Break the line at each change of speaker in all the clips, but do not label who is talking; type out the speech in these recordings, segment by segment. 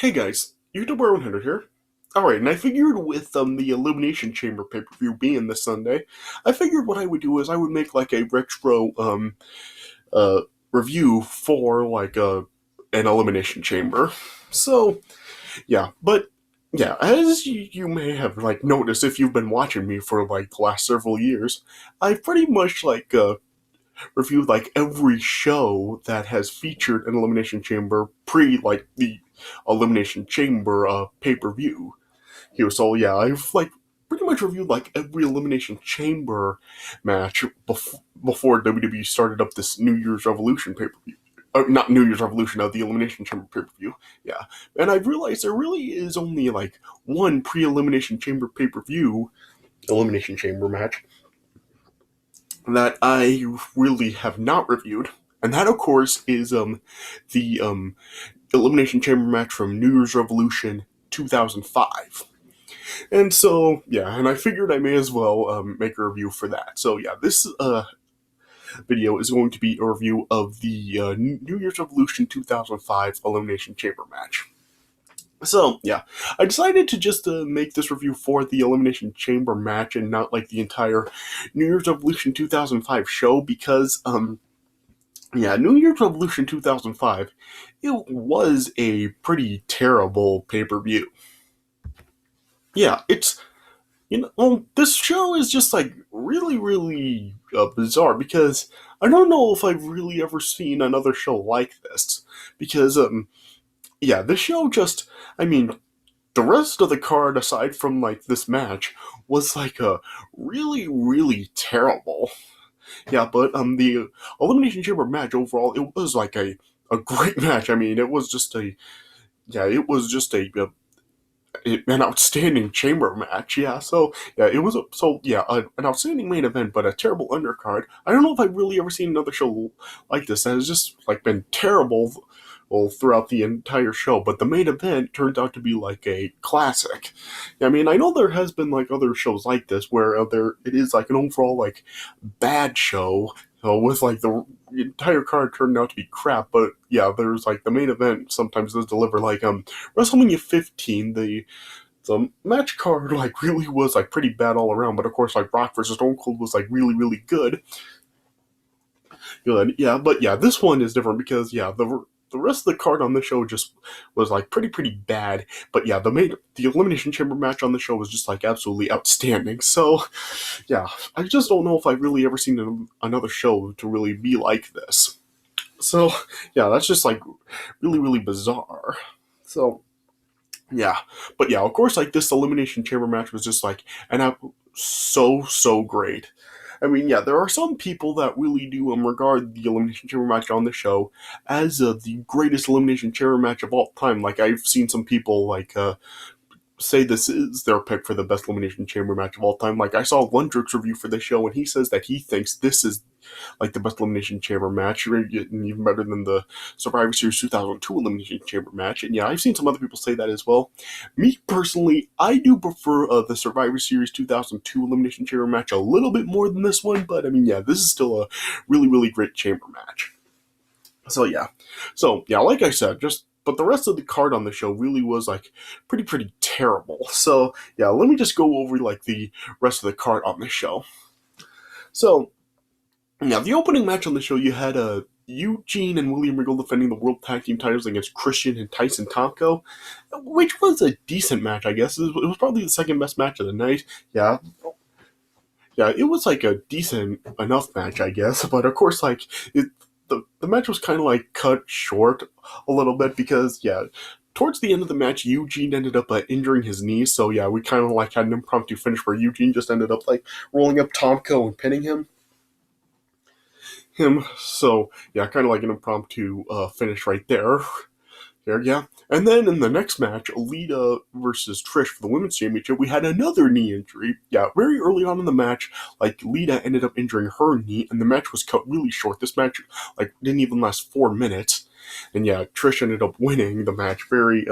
Hey guys, YouTuber 100 here. Alright, and I figured with the Elimination Chamber pay-per-view being this Sunday, I figured what I would do is I would make like a retro uh review for like an Elimination Chamber. So but yeah, as you may have like noticed if you've been watching me for like the last several years, I've pretty much reviewed like every show that has featured an Elimination Chamber pre like the Elimination Chamber pay-per-view. So yeah, I've like pretty much reviewed like every Elimination Chamber match before WWE started up this New Year's Revolution pay-per-view. Not New Year's Revolution, the Elimination Chamber pay-per-view. Yeah, and I've realized there really is only like one pre-Elimination Chamber pay-per-view Elimination Chamber match that I really have not reviewed, and that of course is the Elimination Chamber match from New Year's Revolution 2005. And so, yeah, and I figured I may as well make a review for that. So, yeah, this video is going to be a review of the New Year's Revolution 2005 Elimination Chamber match. So, yeah, I decided to just make this review for the Elimination Chamber match and not like the entire New Year's Revolution 2005 show because, New Year's Revolution 2005, it was a pretty terrible pay-per-view. Yeah, this show is just like really, really bizarre because I don't know if I've really ever seen another show like this. Because, this show just, the rest of the card aside from like this match was like a really, really terrible. Yeah, but the Elimination Chamber match overall, it was like a great match. It was just an outstanding chamber match. Yeah, so yeah, it was an outstanding main event, but a terrible undercard. I don't know if I've really ever seen another show like this that has just like been terrible throughout the entire show, but the main event turned out to be like a classic. I know there has been like other shows like this where it is like an overall like bad show with like the entire card turned out to be crap, but yeah, there's like the main event sometimes does deliver. Like WrestleMania 15, the match card like really was like pretty bad all around, but of course like Rock versus Stone Cold was like really, really good. Yeah, but yeah, this one is different because the rest of the card on the show just was like pretty bad. But yeah, the Elimination Chamber match on the show was just like absolutely outstanding. So yeah, I just don't know if I've really ever seen another show to really be like this. So yeah, that's just like really, really bizarre. So yeah, but yeah, of course, like this Elimination Chamber match was just like so great. There are some people that really do regard the Elimination Chamber match on the show as the greatest Elimination Chamber match of all time. Like, I've seen some people, say this is their pick for the best Elimination Chamber match of all time. Like, I saw Lundrick's review for this show, and he says that he thinks this is, like, the best Elimination Chamber match, and even better than the Survivor Series 2002 Elimination Chamber match. And yeah, I've seen some other people say that as well. Me, personally, I do prefer the Survivor Series 2002 Elimination Chamber match a little bit more than this one, but this is still a really, really great chamber match. So yeah, like I said, but the rest of the card on the show really was like pretty terrible. So yeah, let me just go over like the rest of the card on the show. So yeah, the opening match on the show, you had Eugene and William Regal defending the World Tag Team titles against Christian and Tyson Tomko, which was a decent match, I guess. It was probably the second best match of the night. Yeah, it was like a decent enough match, I guess. But of course, like the match was kind of like cut short a little bit because towards the end of the match, Eugene ended up injuring his knee. So yeah, we kind of like had an impromptu finish where Eugene just ended up like rolling up Tomko and pinning him. So yeah, kind of like an impromptu finish right there. Yeah. And then in the next match, Lita versus Trish for the Women's Championship, we had another knee injury. Yeah, very early on in the match, like, Lita ended up injuring her knee, and the match was cut really short. This match, like, didn't even last 4 minutes. And yeah, Trish ended up winning the match very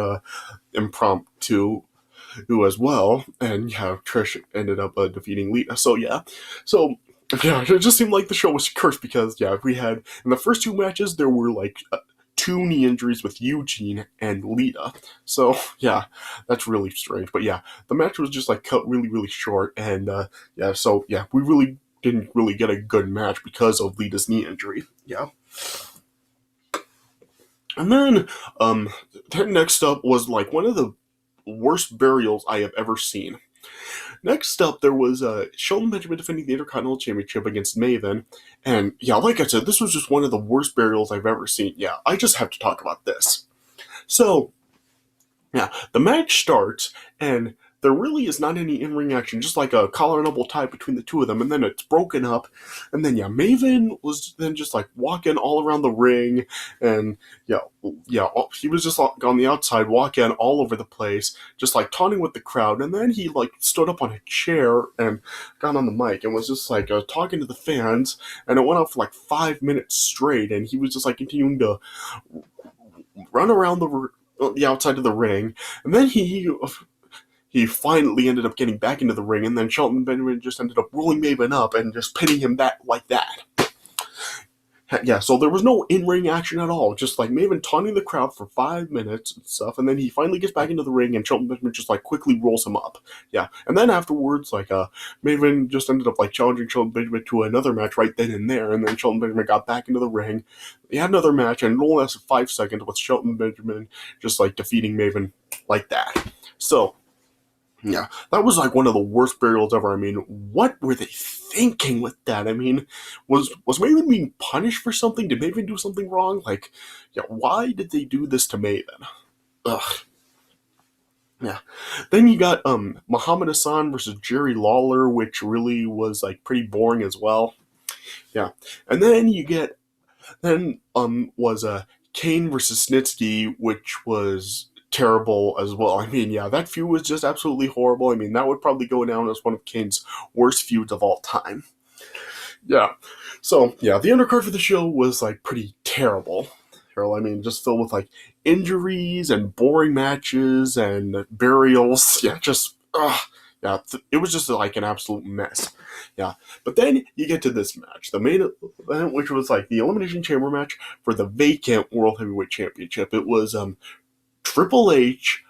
impromptu as well. And yeah, Trish ended up defeating Lita. So yeah, it just seemed like the show was cursed because, we had, in the first two matches, there were, like, 2 knee injuries with Eugene and Lita. So, yeah, that's really strange. But yeah, the match was just like cut really, really short. And we really didn't really get a good match because of Lita's knee injury. Yeah. And then next up was like one of the worst burials I have ever seen. Next up, there was Sheldon Benjamin defending the Intercontinental Championship against Maven. And yeah, like I said, this was just one of the worst burials I've ever seen. Yeah, I just have to talk about this. So, yeah, the match starts, and there really is not any in-ring action, just like a collar and elbow tie between the two of them, and then it's broken up, and then, yeah, Maven was then just, like, walking all around the ring, and, he was just on the outside, walking all over the place, just, like, taunting with the crowd, and then he, like, stood up on a chair and got on the mic and was just, like, talking to the fans, and it went on for, like, 5 minutes straight, and he was just, like, continuing to run around the outside of the ring, and then he finally ended up getting back into the ring, and then Sheldon Benjamin just ended up rolling Maven up and just pinning him like that. Yeah, so there was no in-ring action at all, just like Maven taunting the crowd for 5 minutes and stuff, and then he finally gets back into the ring, and Sheldon Benjamin just like quickly rolls him up. Yeah, and then afterwards, like Maven just ended up like challenging Sheldon Benjamin to another match right then and there, and then Sheldon Benjamin got back into the ring. They had another match, and it only lasted 5 seconds with Sheldon Benjamin just like defeating Maven like that. So, yeah, that was like one of the worst burials ever. I mean, what were they thinking with that? I mean, was Maven being punished for something? Did Maven do something wrong? Like, yeah, why did they do this to Maven? Ugh. Yeah. Then you got Mohammad Ahsan versus Jerry Lawler, which really was like pretty boring as well. Yeah. And then was Kane versus Snitsky, which was terrible as well. I mean, yeah, that feud was just absolutely horrible. I mean, that would probably go down as one of Kane's worst feuds of all time. Yeah. So, yeah, the undercard for the show was, like, pretty terrible. I mean, just filled with, like, injuries and boring matches and burials. Yeah, just, it was just, like, an absolute mess. Yeah. But then you get to this match, the main event, which was, like, the Elimination Chamber match for the vacant World Heavyweight Championship. It was, Triple H,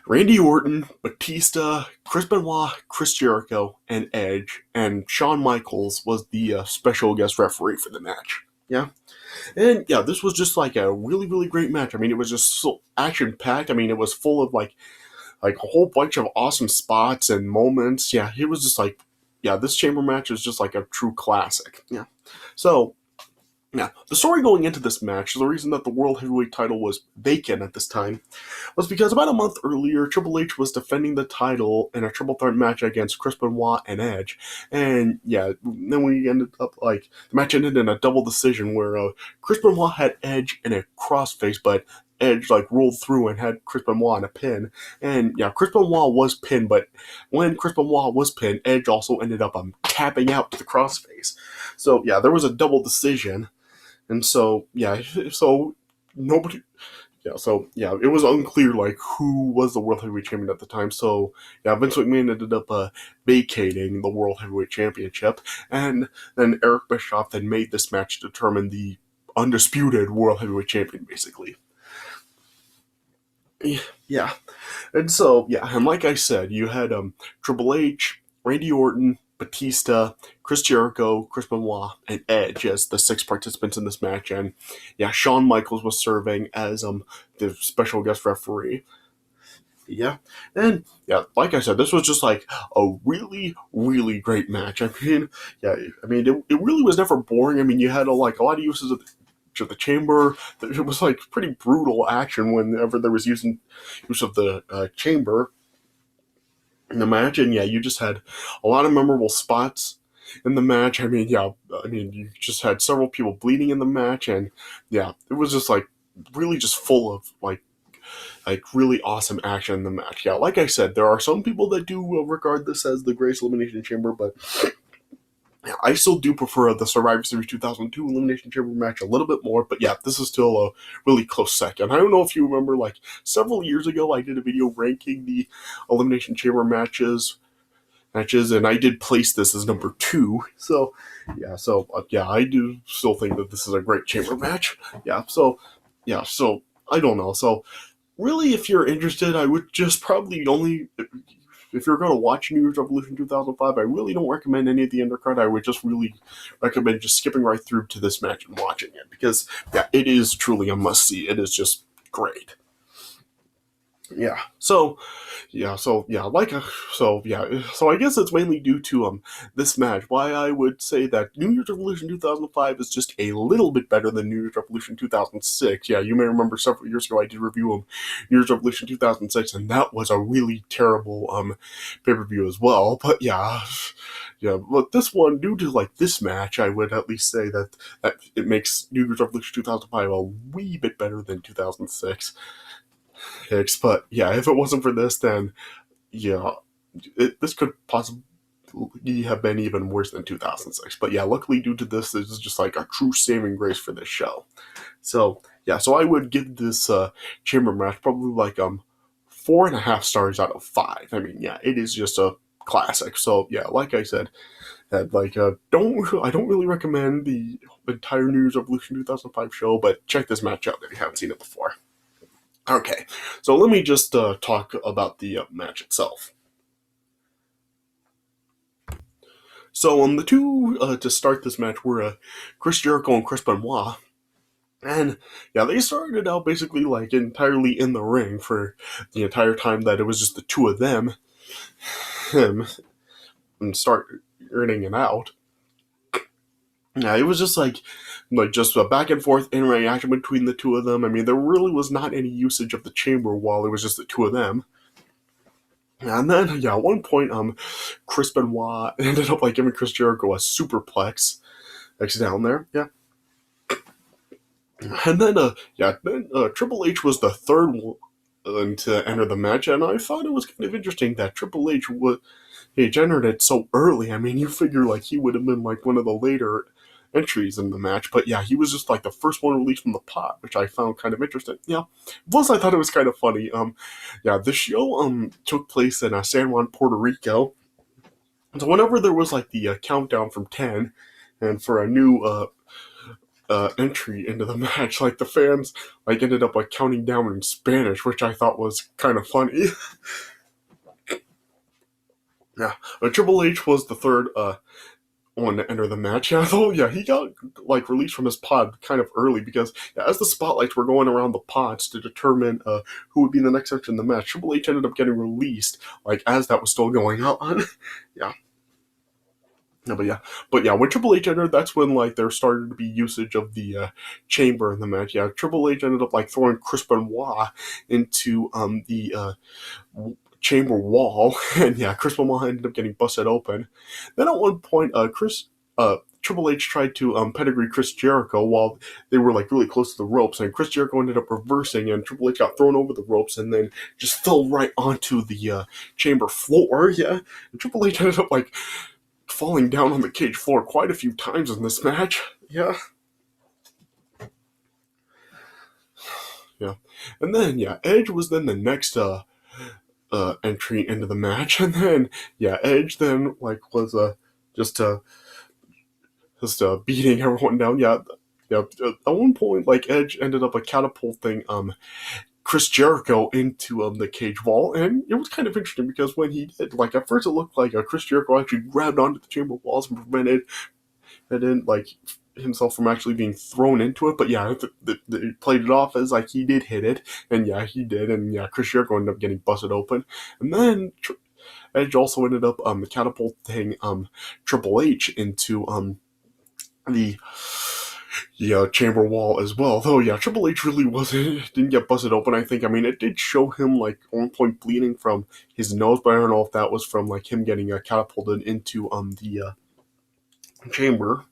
Randy Orton, Batista, Chris Benoit, Chris Jericho, and Edge, and Shawn Michaels was the special guest referee for the match. Yeah. And yeah, this was just like a really, really great match. I mean, it was just so action-packed. I mean, it was full of like a whole bunch of awesome spots and moments. Yeah, it was just like, yeah, this chamber match is just like a true classic. Yeah. So, yeah, the story going into this match, the reason that the World Heavyweight title was vacant at this time, was because about a month earlier, Triple H was defending the title in a triple threat match against Chris Benoit and Edge. And yeah, then we ended up, like, the match ended in a double decision where Chris Benoit had Edge in a crossface, but Edge, like, rolled through and had Chris Benoit in a pin. And yeah, Chris Benoit was pinned, but when Chris Benoit was pinned, Edge also ended up tapping out to the crossface. So yeah, there was a double decision. And so, yeah, so nobody, yeah, so, yeah, it was unclear, like, who was the World Heavyweight Champion at the time. So, yeah, Vince McMahon ended up vacating the World Heavyweight Championship. And then Eric Bischoff then made this match to determine the undisputed World Heavyweight Champion, basically. Yeah. And so, yeah, and like I said, you had Triple H, Randy Orton, Batista, Chris Jericho, Chris Benoit, and Edge as the 6 participants in this match, and yeah, Shawn Michaels was serving as the special guest referee. Yeah, and yeah, like I said, this was just like a really, really great match. I mean, yeah, I mean, it really was never boring. I mean, you had a lot of uses of the chamber. It was like pretty brutal action whenever there was use of the chamber in the match, and yeah, you just had a lot of memorable spots in the match. I mean, yeah, you just had several people bleeding in the match, and yeah, it was just like really just full of like really awesome action in the match. Yeah, like I said, there are some people that do regard this as the greatest Elimination Chamber, but yeah, I still do prefer the Survivor Series 2002 Elimination Chamber match a little bit more, but yeah, this is still a really close second. I don't know if you remember, like, several years ago, I did a video ranking the Elimination Chamber matches, and I did place this as number 2. So, Yeah, so I do still think that this is a great chamber match. So I don't know. So really, if you're interested, I would just probably only if you're going to watch New Year's Revolution 2005, I really don't recommend any of the undercard. I would just really recommend just skipping right through to this match and watching it because it is truly a must see. It is just great. Yeah. So I guess it's mainly due to this match. Why I would say that New Year's Revolution 2005 is just a little bit better than New Year's Revolution 2006. Yeah, you may remember several years ago I did review New Year's Revolution 2006, and that was a really terrible pay-per-view as well. But but this one, due to like this match, I would at least say that it makes New Year's Revolution 2005 a wee bit better than 2006. But if it wasn't for this, then this could possibly have been even worse than 2006. But luckily due to this is just like a true saving grace for this show. So I would give this chamber match probably like 4.5 stars out of 5. I mean, it is just a classic. So like I said, that I don't really recommend the entire New Year's Revolution 2005 show, but check this match out if you haven't seen it before. Okay, so let me just talk about the match itself. So the two to start this match were Chris Jericho and Chris Benoit. And they started out basically like entirely in the ring for the entire time that it was just the two of them, him, and start earning it out. Yeah, it was just like just a back and forth in-ring action between the two of them. I mean, there really was not any usage of the chamber wall. It was just the two of them. And then, at one point, Chris Benoit ended up giving Chris Jericho a superplex, down there. Yeah. And then, Triple H was the third one to enter the match, and I thought it was kind of interesting that Triple H entered it so early. I mean, you figure he would have been one of the later entries in the match, but he was just the first one released from the pot, which I found kind of interesting. Plus I thought it was kind of funny. The show took place in San Juan, Puerto Rico. So whenever there was the countdown from 10, and for a new entry into the match, the fans ended up counting down in Spanish, which I thought was kind of funny. Triple H was the third one to enter the match. Though he got released from his pod kind of early because as the spotlights were going around the pods to determine who would be the next entrant in the match, Triple H ended up getting released as that was still going on. When Triple H entered, that's when there started to be usage of the chamber in the match. Triple H ended up throwing Chris Benoit into the chamber wall, and Chris Benoit ended up getting busted open. Then at one point, Triple H tried to pedigree Chris Jericho while they were really close to the ropes, and Chris Jericho ended up reversing, and Triple H got thrown over the ropes and then just fell right onto the chamber floor. And Triple H ended up falling down on the cage floor quite a few times in this match. And then Edge was then the next entry into the match, and then Edge then was just beating everyone down. At one point Edge ended up catapulting Chris Jericho into the cage wall, and it was kind of interesting because when he did, at first it looked like Chris Jericho actually grabbed onto the chamber walls and prevented himself from actually being thrown into it, but they played it off as he did hit it, and he did, and Chris Jericho ended up getting busted open, and then Edge also ended up catapulting Triple H into the chamber wall as well. Though Triple H really didn't get busted open. I think it did show him at one point bleeding from his nose, but I don't know if that was from him getting catapulted into the chamber.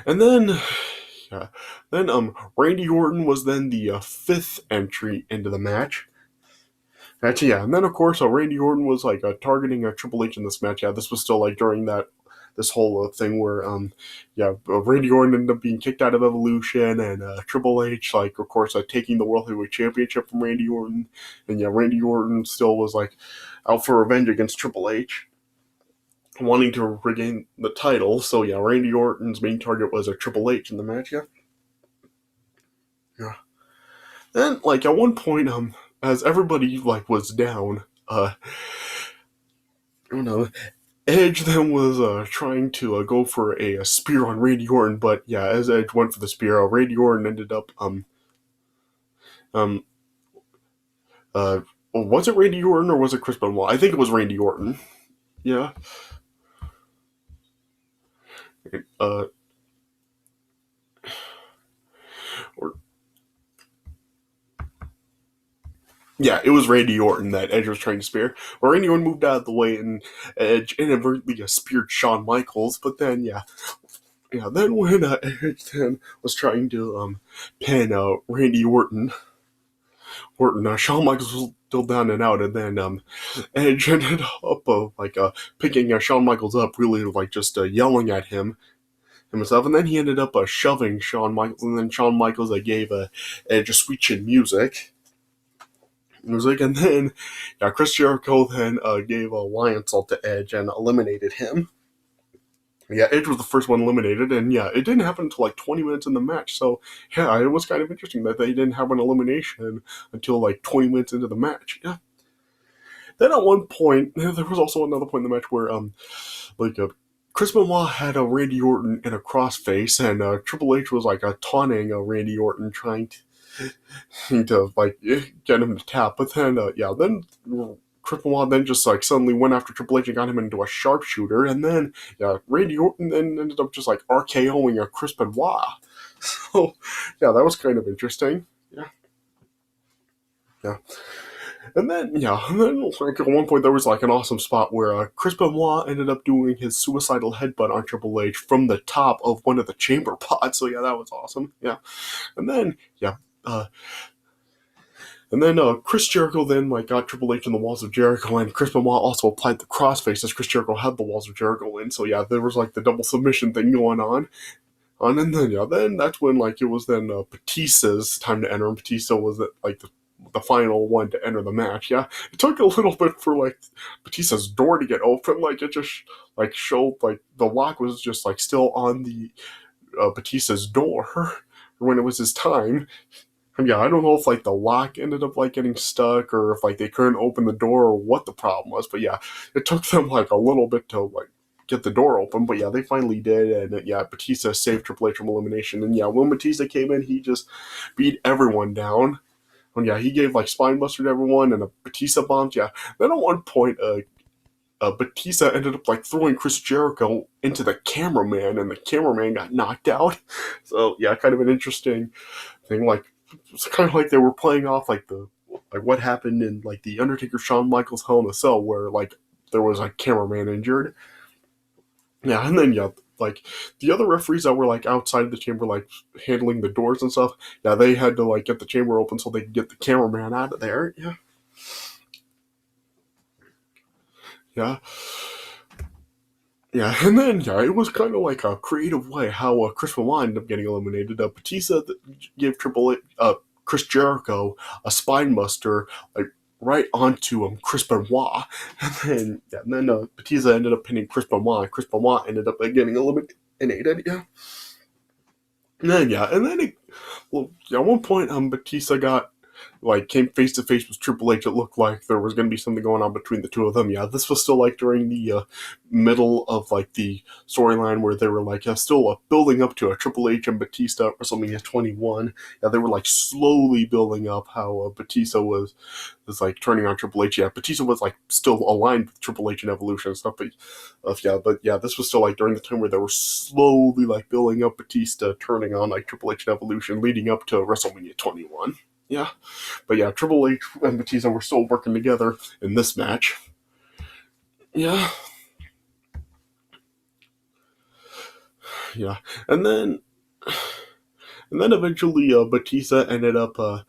And then Randy Orton was then the fifth entry into the match. Actually, and then of course Randy Orton was targeting Triple H in this match. This was still during this whole thing where Randy Orton ended up being kicked out of Evolution, and Triple H of course taking the World Heavyweight Championship from Randy Orton, and Randy Orton still was out for revenge against Triple H. wanting to regain the title. So yeah, Randy Orton's main target was a Triple H in the match. Yeah. Then like at one point, as everybody like was down, you know, Edge then was trying to go for a spear on Randy Orton, but yeah, as Edge went for the spear, Randy Orton ended up um was it Randy Orton or was it Chris Benoit? I think it was Randy Orton. Yeah. Uh, or, yeah, it was Randy Orton that Edge was trying to spear. Or Randy Orton moved out of the way and Edge inadvertently speared Shawn Michaels, but then then when Edge then was trying to pin Randy Orton, Shawn Michaels was still down and out, and then Edge ended up picking Shawn Michaels up, really like just yelling at himself, and then he ended up shoving Shawn Michaels, and then Shawn Michaels gave Edge a sweet chin music, and then Chris Jericho then gave a lion salt to Edge and eliminated him. Yeah, Edge was the first one eliminated, and yeah, it didn't happen until like 20 minutes in the match. So yeah, it was kind of interesting that they didn't have an elimination until like 20 minutes into the match. Yeah. Then at one point, there was also another point in the match where Chris Benoit had a Randy Orton in a crossface, and Triple H was like taunting Randy Orton, trying to like get him to tap. But then then Chris Benoit then just like suddenly went after Triple H and got him into a sharpshooter, and then Randy Orton then ended up just like RKOing a Chris Benoit. So yeah, that was kind of interesting. Yeah. And then like at one point there was like an awesome spot where Chris Benoit ended up doing his suicidal headbutt on Triple H from the top of one of the chamber pods. So yeah, that was awesome. Yeah. And then Chris Jericho then like got Triple H in the walls of Jericho, and Chris Benoit also applied the crossface as Chris Jericho had the walls of Jericho in. So yeah, there was like the double submission thing going on. And then that's when like it was then Batista's time to enter, and Batista was like the final one to enter the match. Yeah, it took a little bit for like Batista's door to get open. Like it just like showed like the lock was just like still on the Batista's door when it was his time. And yeah, I don't know if like the lock ended up like getting stuck or if like they couldn't open the door or what the problem was. But yeah, it took them like a little bit to like get the door open, but yeah, they finally did, and Batista saved Triple H from elimination. And yeah, when Batista came in, he just beat everyone down. And yeah, he gave like spinebuster to everyone and a Batista bomb. Yeah, then at one point, Batista ended up like throwing Chris Jericho into the cameraman, and the cameraman got knocked out. So yeah, kind of an interesting thing. Like it's kind of like they were playing off like what happened in like the Undertaker Shawn Michaels Hell in a Cell, where like there was a cameraman injured. Yeah, and then like the other referees that were like outside the chamber, like handling the doors and stuff. Yeah, they had to like get the chamber open so they could get the cameraman out of there. Yeah, and then it was kind of like a creative way how Chris Benoit ended up getting eliminated. Batista gave Chris Jericho a spine buster, like right onto Chris Benoit, and then Batista ended up pinning Chris Benoit. And Chris Benoit ended up getting eliminated. Yeah, and then at one point Batista came face to face with Triple H. It looked like there was going to be something going on between the two of them. Yeah, this was still like during the middle of like the storyline where they were like still building up to a Triple H and Batista at WrestleMania 21. Yeah, they were like slowly building up how Batista was like turning on Triple H. Yeah, Batista was like still aligned with Triple H and Evolution and stuff. But this was still like during the time where they were slowly like building up Batista turning on like Triple H and Evolution, leading up to WrestleMania 21. Yeah, but yeah, Triple H and Batista were still working together in this match. Yeah, and then eventually Batista ended up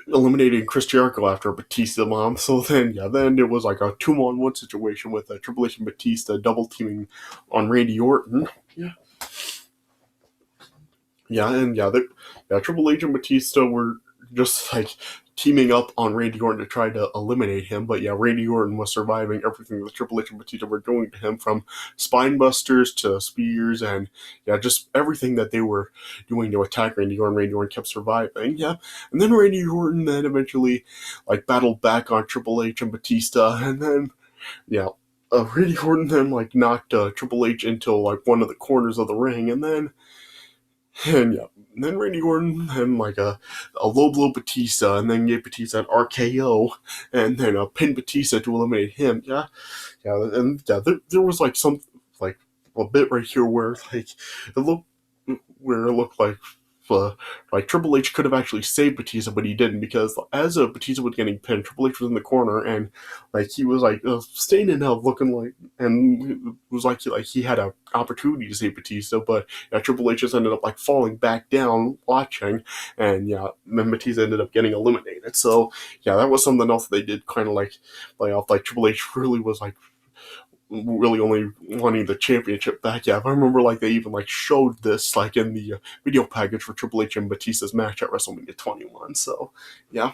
eliminating Chris Jericho after a Batista bomb. So then it was like a 2-on-1 situation with Triple H and Batista double teaming on Randy Orton. And Triple H and Batista were just like teaming up on Randy Orton to try to eliminate him. But yeah, Randy Orton was surviving everything that Triple H and Batista were doing to him, from spine busters to spears, and yeah, just everything that they were doing to attack Randy Orton. Randy Orton kept surviving. Yeah, and then Randy Orton then eventually like battled back on Triple H and Batista, and then yeah. Randy Orton then like knocked Triple H into like one of the corners of the ring, and yeah, and then Randy Orton and like a low blow Batista, and then gave Batista an RKO, and then pinned Batista to eliminate him. Yeah, yeah, and yeah, there was like some like a bit right here where like it looked where it looked like Triple H could have actually saved Batista, but he didn't, because as Batista was getting pinned, Triple H was in the corner, and like he was like standing up, looking like, and it was like he had an opportunity to save Batista, but yeah, Triple H just ended up like falling back down, watching, and yeah, then Batista ended up getting eliminated. So yeah, that was something else that they did, kind of like play off. Like Triple H really was like really only wanting the championship back. Yeah, I remember like they even like showed this like in the video package for Triple H and Batista's match at WrestleMania 21. So yeah,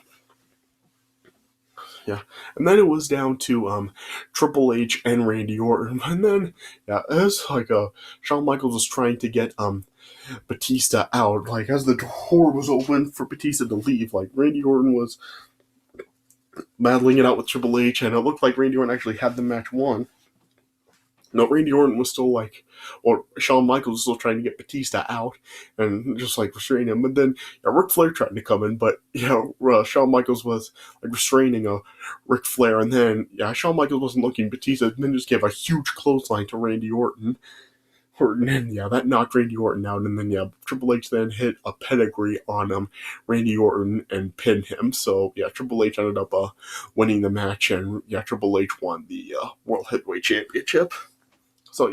yeah, and then it was down to Triple H and Randy Orton, and then yeah, as like Shawn Michaels was trying to get Batista out, like as the door was open for Batista to leave, like Randy Orton was battling it out with Triple H, and it looked like Randy Orton actually had the match won. No, Randy Orton was still like, or Shawn Michaels was still trying to get Batista out and just like restrain him. But then Ric Flair tried to come in, but Shawn Michaels was like restraining Ric Flair, and then Shawn Michaels wasn't looking. Batista then just gave a huge clothesline to Randy Orton. And that knocked Randy Orton out, and then Triple H then hit a pedigree on Randy Orton and pinned him. So Triple H ended up winning the match, and Triple H won the World Heavyweight Championship. So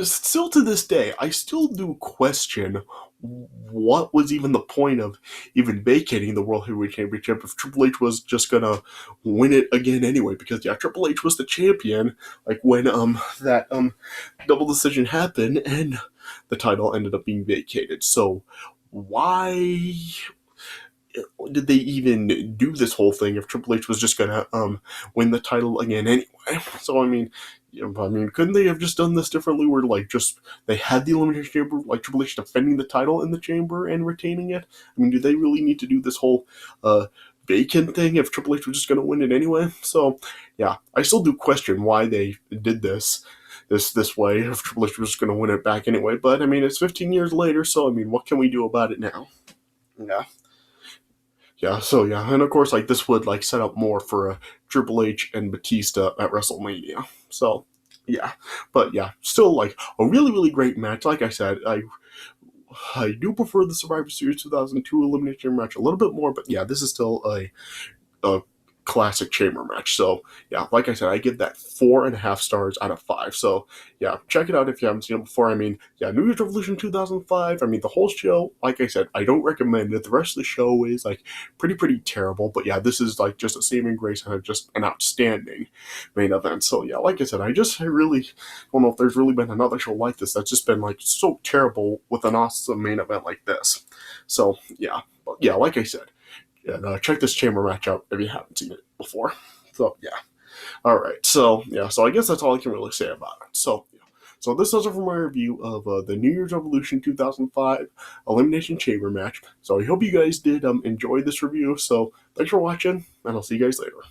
still to this day, I still do question what was even the point of even vacating the World Heavyweight Championship if Triple H was just gonna win it again anyway. Because Triple H was the champion, like when that double decision happened and the title ended up being vacated. So why did they even do this whole thing if Triple H was just gonna win the title again anyway? So I mean, couldn't they have just done this differently, where like just they had the Elimination Chamber, like Triple H defending the title in the Chamber and retaining it? I mean, do they really need to do this whole vacant thing if Triple H was just gonna win it anyway? So I still do question why they did this way if Triple H was just gonna win it back anyway. But I mean, it's 15 years later, so I mean, what can we do about it now? And of course, like this would like set up more for Triple H and Batista at WrestleMania. So but still like a really really great match. Like I said, I do prefer the Survivor Series 2002 Elimination match a little bit more, but this is still a classic chamber match. So like I said, I give that 4.5 stars out of 5. So check it out if you haven't seen it before. I mean, New Year's Revolution 2005. I mean, the whole show, like I said, I don't recommend it. The rest of the show is like pretty terrible. But this is like just a saving grace and just an outstanding main event. So like I said, I really don't know if there's really been another show like this that's just been like so terrible with an awesome main event like this. So like I said. Check this chamber match out if you haven't seen it before. So all right. So so I guess that's all I can really say about it. So this does it for my review of the New Year's Revolution 2005 Elimination Chamber match. So I hope you guys did enjoy this review. So thanks for watching, and I'll see you guys later.